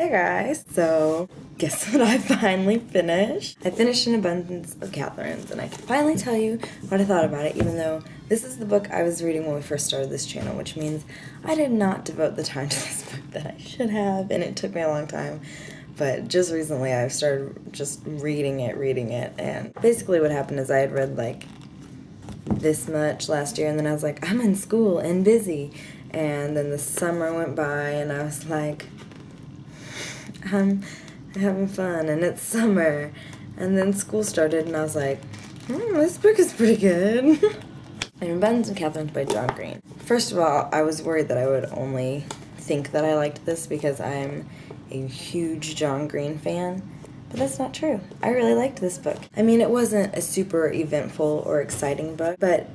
Hey guys! So, guess what I finally finished? I finished An Abundance of Katherines, and I can finally tell you what I thought about it, even though this is the book I was reading when we first started this channel, which means I did not devote the time to this book that I should have, and it took me a long time. But just recently I've started just reading it, and basically what happened is I had read like this much last year, and then I was like, I'm in school and busy, and then the summer went by, and I was like, I'm having fun, and it's summer, and then school started, and I was like, this book is pretty good. And Abundance of Katherines by John Green. First of all, I was worried that I would only think that I liked this because I'm a huge John Green fan, but that's not true. I really liked this book. I mean, it wasn't a super eventful or exciting book, but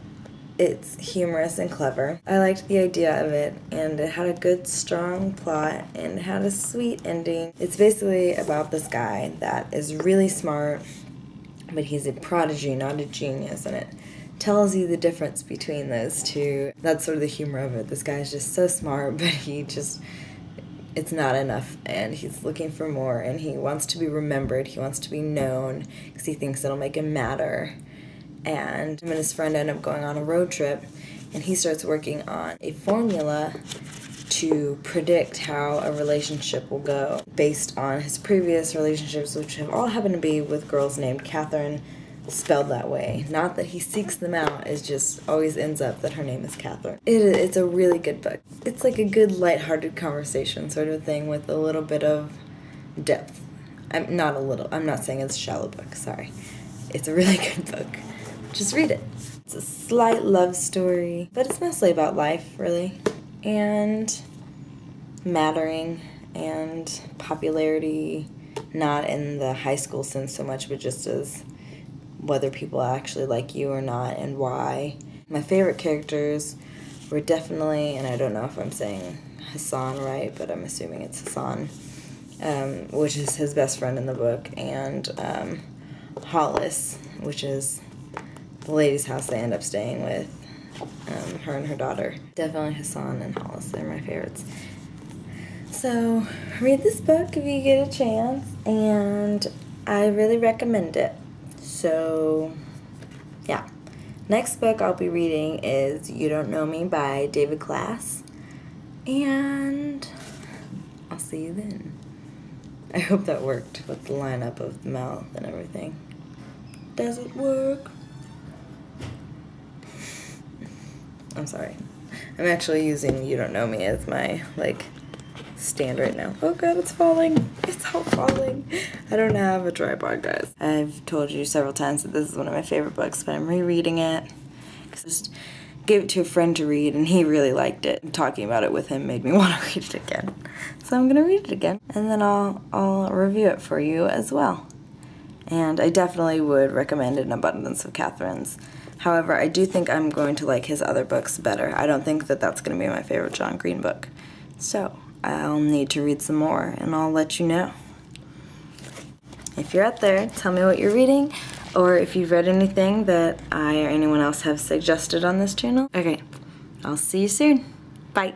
it's humorous and clever. I liked the idea of it, and it had a good, strong plot, and it had a sweet ending. It's basically about this guy that is really smart, but he's a prodigy, not a genius, and it tells you the difference between those two. That's sort of the humor of it. This guy's just so smart, but it's not enough, and he's looking for more, and he wants to be remembered, he wants to be known, because he thinks it'll make him matter. And him and his friend end up going on a road trip, and he starts working on a formula to predict how a relationship will go based on his previous relationships, which have all happened to be with girls named Catherine, spelled that way. Not that he seeks them out, it just always ends up that her name is Catherine. It's a really good book. It's like a good lighthearted conversation sort of thing with a little bit of depth. I'm not saying it's a shallow book, sorry. It's a really good book. Just read it. It's a slight love story, but it's mostly about life, really, and mattering and popularity, not in the high school sense so much, but just as whether people actually like you or not and why. My favorite characters were definitely, and I don't know if I'm saying Hassan right, but I'm assuming it's Hassan, which is his best friend in the book, and Hollis, which is the lady's house they end up staying with, her and her daughter. Definitely Hassan and Hollis, they're my favorites. So, read this book if you get a chance, and I really recommend it. So, yeah. Next book I'll be reading is You Don't Know Me by David Klass, and I'll see you then. I hope that worked with the lineup of the mouth and everything. Does it work? I'm sorry. I'm actually using You Don't Know Me as my, stand right now. Oh god, it's falling. It's all falling. I don't have a tripod, guys. I've told you several times that this is one of my favorite books, but I'm rereading it. I just gave it to a friend to read, and he really liked it. And talking about it with him made me want to read it again. So I'm going to read it again, and then I'll review it for you as well. And I definitely would recommend An Abundance of Katherines. However, I do think I'm going to like his other books better. I don't think that that's going to be my favorite John Green book. So, I'll need to read some more, and I'll let you know. If you're out there, tell me what you're reading, or if you've read anything that I or anyone else have suggested on this channel. Okay, I'll see you soon. Bye.